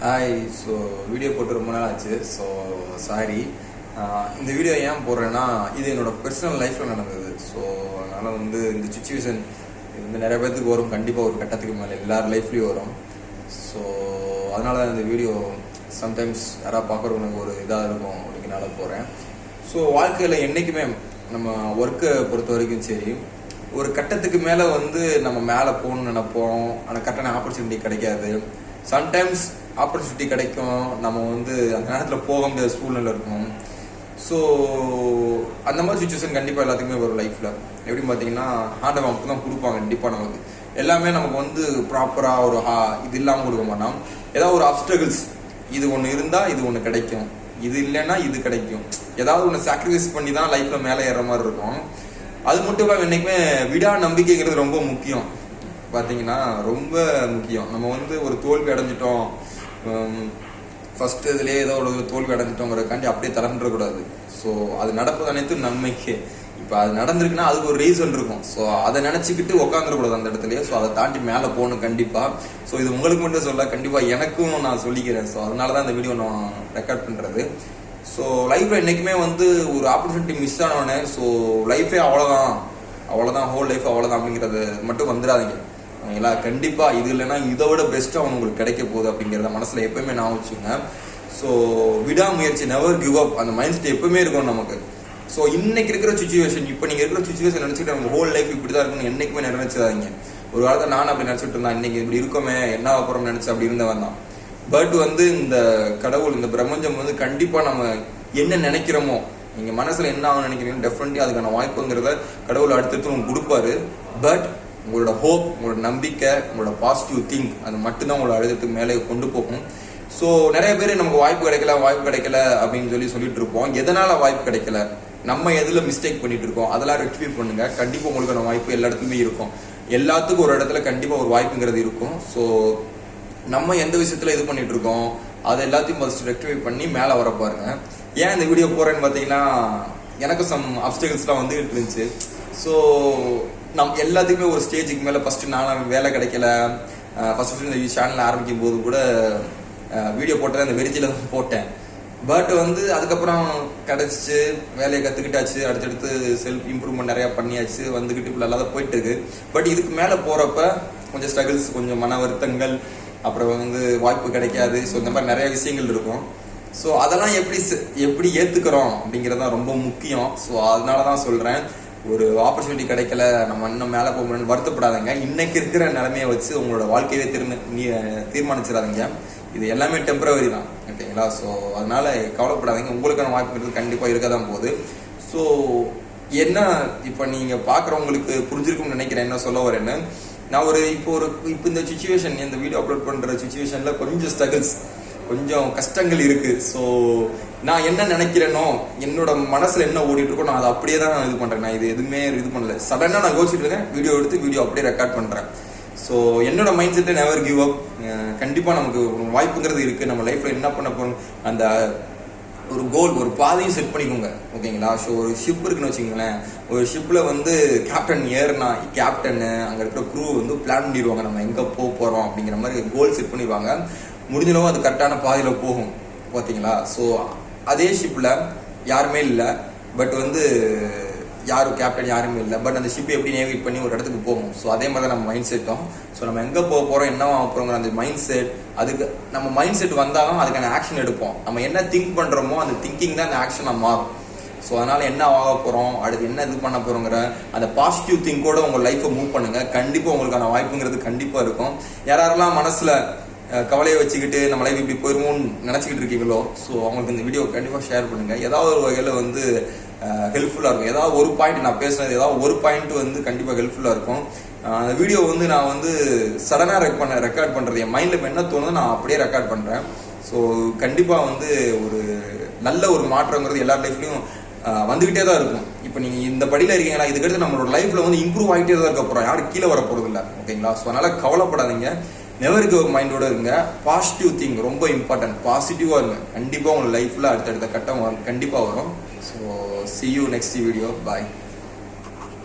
Hi. So video போட்டு ரொம்ப நாள் ஆச்சு. So sorry. இந்த வீடியோ ஏன் போடுறேன்னா, இது என்னோட பர்சனல் லைஃப்பில் நடந்தது. ஸோ அதனால் இந்த சுச்சுவேஷன் நிறைய பேர்த்துக்கு வரும், கண்டிப்பாக ஒரு கட்டத்துக்கு மேலே எல்லார் லைஃப்லேயும் வரும். ஸோ அதனால இந்த வீடியோ சம்டைம்ஸ் யாராவது பார்க்குறவங்களுக்கு ஒரு இதாக இருக்கும் அப்படிங்கிறனால போகிறேன். ஸோ வாழ்க்கையில் என்றைக்குமே நம்ம ஒர்க்கை பொறுத்த வரைக்கும் சரி, ஒரு கட்டத்துக்கு மேலே நம்ம மேலே போகணும்னு நினைப்போம். ஆனால் கரெக்டான ஆப்பர்ச்சுனிட்டி கிடைக்காது. சம்டைம்ஸ் ஆப்பர்ச்சுனிட்டி கிடைக்கும், நம்ம அந்த நேரத்தில் போக முடியாத சூழ்நிலை இருக்கும். ஸோ அந்த மாதிரி சுச்சுவேஷன் கண்டிப்பாக எல்லாத்துக்குமே வரும் லைஃப்பில். எப்படின்னு பார்த்தீங்கன்னா, ஆண்டவன் அப்போ தான் கொடுப்பாங்க. கண்டிப்பாக நமக்கு எல்லாமே நமக்கு ப்ராப்பராக ஒரு இது இல்லாமல் கொடுக்க மாட்டோம். ஏதாவது ஒரு அப்ஸ்ட்ரகிள்ஸ், இது ஒன்று இருந்தால் இது ஒன்று கிடைக்கும், இது இல்லைன்னா இது கிடைக்கும். ஏதாவது ஒன்று சாக்ரிஃபைஸ் பண்ணி தான் லைஃப்பில் மேலே ஏற மாதிரி இருக்கும். அது மட்டும் இல்லாமல் என்றைக்குமே விடா நம்பிக்கைங்கிறது ரொம்ப முக்கியம். பார்த்தீங்கன்னா ரொம்ப முக்கியம். நம்ம ஒரு தோல்வி அடைஞ்சிட்டோம், ஃபர்ஸ்ட் இதுலேயே ஏதோ ஒரு தோல்வி அடைஞ்சிட்டோங்கிறதுக்காண்டி அப்படியே தளர்ந்துடக்கூடாது. ஸோ அது நடப்பது அனைத்தும் நன்மைக்கு. இப்போ அது நடந்திருக்குன்னா அதுக்கு ஒரு ரீசன் இருக்கும். ஸோ அதை நினச்சிக்கிட்டு உட்காந்துடக்கூடாது அந்த இடத்துலயே. ஸோ அதை தாண்டி மேலே போகணும் கண்டிப்பாக. ஸோ இது உங்களுக்கு மட்டும் சொல்ல, கண்டிப்பாக எனக்கும் நான் சொல்லிக்கிறேன். ஸோ அதனால தான் இந்த வீடியோ நான் ரெக்கார்ட் பண்ணுறது. ஸோ லைஃப்பில் என்றைக்குமே ஒரு ஆப்பர்ச்சுனிட்டி மிஸ் ஆனோடனே, ஸோ லைஃபே அவ்வளோதான் ஹோல் லைஃப் அவ்வளோதான் அப்படிங்கிறது மட்டும் வந்துடாதீங்க. ஓகேங்களா? கண்டிப்பாக இது இல்லைன்னா இதை விட பெஸ்ட்டாக உங்களுக்கு கிடைக்க போகுது அப்படிங்கிறத மனசில் எப்பவுமே நான் வச்சுங்க. ஸோ விடாமுயற்சி, நெவர் கிவ் அப், அந்த மைண்ட் செட் எப்பவுமே இருக்கும் நமக்கு. ஸோ இன்னைக்கு இருக்கிற சுச்சுவேஷன், இப்போ நீங்கள் இருக்கிற சுச்சுவேஷன் நினச்சிட்டு நம்ம ஹோல் லைஃப் இப்படி தான் இருக்குன்னு என்றைக்குமே நினைச்சிடாதீங்க. ஒரு காலத்தில் நான் அப்படி நினச்சிட்டு இருந்தேன், இன்னைக்கு இப்படி இருக்கோமே என்ன அப்புறம் நினச்சி அப்படி இருந்தவன் தான். பட் இந்த கடவுள், இந்த பிரபஞ்சம் கண்டிப்பாக நம்ம என்ன நினைக்கிறோமோ, நீங்கள் மனசில் என்ன ஆகும் நினைக்கிறீங்க, டெஃபினெட்லி அதுக்கான வாய்ப்புங்கிறத கடவுள் அடுத்தடுத்து உங்களுக்கு கொடுப்பாரு. பட் உங்களோட ஹோப், உங்களோட நம்பிக்கை, உங்களோட பாசிட்டிவ் திங்க், அது மட்டும்தான் உங்களோட அழுத்தத்துக்கு மேலே கொண்டு போகும். ஸோ நிறைய பேர் நமக்கு வாய்ப்பு கிடைக்கல அப்படின்னு சொல்லிட்டு இருப்போம். எதனால வாய்ப்பு கிடைக்கல, நம்ம எதில் மிஸ்டேக் பண்ணிட்டு இருக்கோம், அதெல்லாம் ரெக்டிஃபை பண்ணுங்க. கண்டிப்பாக உங்களுக்கான வாய்ப்பு எல்லா இடத்துலையுமே இருக்கும். எல்லாத்துக்கும் ஒரு இடத்துல கண்டிப்பாக ஒரு வாய்ப்புங்கிறது இருக்கும். ஸோ நம்ம எந்த விஷயத்துல இது பண்ணிட்டு இருக்கோம், அது எல்லாத்தையும் ஃபர்ஸ்ட் ரெக்டிஃபை பண்ணி மேலே வர பாருங்க. ஏன் இந்த வீடியோ போறேன்னு பார்த்தீங்கன்னா, எனக்கும் சம் அப்டக்கிள்ஸ்லாம் இருந்துச்சு. ஸோ நம்ம எல்லாத்துக்குமே ஒரு ஸ்டேஜுக்கு மேலே ஃபர்ஸ்ட் நான் வேலை கிடைக்கல. ஃபர்ஸ்ட் இந்த சேனல் ஆரம்பிக்கும் போது கூட வீடியோ போட்டதை அந்த வெறிச்சியில தான் போட்டேன். பட் அதுக்கப்புறம் கிடைச்சிச்சு, வேலையை கற்றுக்கிட்டாச்சு, அடுத்தடுத்து செல்ஃப் இம்ப்ரூவ்மெண்ட் நிறையா பண்ணியாச்சு, வந்துக்கிட்டு இப்போ நல்லா தான் போயிட்டு இருக்கு. பட் இதுக்கு மேலே போகிறப்ப கொஞ்சம் ஸ்ட்ரகிள்ஸ், கொஞ்சம் மன வருத்தங்கள், அப்புறம் வாய்ப்பு கிடைக்காது. ஸோ இந்த மாதிரி நிறைய விஷயங்கள் இருக்கும். ஸோ அதெல்லாம் எப்படி ஏற்றுக்கிறோம் அப்படிங்கிறது தான் ரொம்ப முக்கியம். ஸோ அதனால தான் சொல்கிறேன், ஒரு ஆப்பர்ச்சுனிட்டி கிடைக்கல, நம்ம இன்னும் மேலே போகணும்னு வருத்தப்படாதீங்க. இன்னைக்கு இருக்கிற நிலைமையை வச்சு உங்களோட வாழ்க்கையை தீர்மானிச்சிடாதீங்க. இது எல்லாமே டெம்பரவரி தான். ஓகேங்களா? ஸோ அதனால கவலைப்படாதீங்க. உங்களுக்கான வாய்ப்புங்கிறது கண்டிப்பாக இருக்க தான் போகுது. ஸோ என்ன இப்போ நீங்கள் பார்க்குறவங்களுக்கு புரிஞ்சிருக்கும்னு நினைக்கிறேன் என்ன சொல்ல வரேன்னு. நான் இப்போ இந்த சுச்சுவேஷன், இந்த வீடியோ அப்லோட் பண்ணுற சுச்சுவேஷனில் கொஞ்சம் ஸ்ட்ரகிள்ஸ், கொஞ்சம் கஷ்டங்கள் இருக்கு. ஸோ நான் என்ன நினைக்கிறேனோ, என்னோட மனசுல என்ன ஓடிட்டு இருக்கோ, நான் அதை அப்படியே தான் இது பண்றேன். நான் இது எதுவுமே இது பண்ணல. சடனாக நான் யோசிச்சுட்டு இருக்கேன், வீடியோ எடுத்து வீடியோ அப்படியே ரெக்கார்ட் பண்றேன். ஸோ என்னோட மைண்ட் செட்டை நெவர் கிவ் அப். கண்டிப்பா நமக்கு வாய்ப்புங்கிறது இருக்கு. நம்ம லைஃப்ல என்ன பண்ண போறோம், அந்த ஒரு கோல், ஒரு பாதையும் செட் பண்ணிக்கோங்க. ஓகேங்களா? ஸோ ஒரு ஷிப் இருக்குன்னு வச்சுக்கோங்களேன். ஒரு ஷிப்ல கேப்டன் ஏறுனா, கேப்டன் அங்க இருக்கிற க்ரூ பிளான் பண்ணிடுவாங்க, நம்ம எங்க போறோம் அப்படிங்கிற மாதிரி கோல் செட் பண்ணிடுவாங்க. முடிஞ்சளவும் அது கரெக்டான பாதையில் போகும். பார்த்தீங்களா? ஸோ அதே ஷிப்பில் யாருமே இல்லை. பட் யாரும் கேப்டன் யாருமே இல்லை. பட் அந்த ஷிப்பை எப்படி நேவிகேட் பண்ணி ஒரு இடத்துக்கு போகும். ஸோ அதே மாதிரி தான் நம்ம மைண்ட் செட்டும். ஸோ நம்ம எங்கே போக போகிறோம், என்ன போகிறோங்கிற அந்த மைண்ட் செட், அதுக்கு நம்ம மைண்ட் செட் வந்தாலும் அதுக்கான ஆக்ஷன் எடுப்போம். நம்ம என்ன திங்க் பண்ணுறோமோ அந்த திங்கிங் தான் அந்த ஆக்ஷனாக மாறும். ஸோ அதனால் என்ன ஆக போகிறோம், அடுத்து என்ன இது பண்ண போகிறோங்கிற அந்த பாசிட்டிவ் திங்கோட உங்கள் லைஃப்பை மூவ் பண்ணுங்கள். கண்டிப்பாக உங்களுக்கான வாய்ப்புங்கிறது கண்டிப்பாக இருக்கும். யாரெல்லாம் மனசில் கவலையை வச்சுக்கிட்டு நம்ம லைஃப் இப்படி போயிருமோன்னு நினச்சிக்கிட்டு இருக்கீங்களோ, ஸோ அவங்களுக்கு இந்த வீடியோ கண்டிப்பாக ஷேர் பண்ணுங்கள். ஏதாவது ஒரு வகையில் ஹெல்ப்ஃபுல்லாக இருக்கும். ஏதாவது ஒரு பாயிண்ட் நான் பேசுனது, ஏதாவது ஒரு பாயிண்ட் கண்டிப்பாக ஹெல்ப்ஃபுல்லாக இருக்கும். அந்த வீடியோ நான் சடனாக ரெக்கார்ட் பண்ணுறது, என் மைண்டில் இப்போ என்ன தோணுது நான் அப்படியே ரெக்கார்ட் பண்ணுறேன். ஸோ கண்டிப்பாக ஒரு நல்ல ஒரு மாற்றங்கிறது எல்லார் லைஃப்லையும் வந்துகிட்டே தான் இருக்கும். இப்போ நீங்கள் இந்த படியில் இருக்கீங்களா, இதுக்கடுத்து நம்மளோட லைஃப்பில் இம்ப்ரூவ் ஆகிட்டே தான் இருக்க போகிறோம். யாரும் கீழே வர போகிறது இல்லை. ஓகேங்களா? ஸோ அதனால் கவலைப்படாதீங்க. நெவர் கிவ் அப் மைண்டோட இருங்க. பாசிட்டிவ் திங் ரொம்ப இம்பார்ட்டன்ட். பாசிட்டிவாக இருங்க. கண்டிப்பாக உங்கள் லைஃப்பில் அடுத்தடுத்த கட்டம் கண்டிப்பாக வரும். So see you next video. Bye.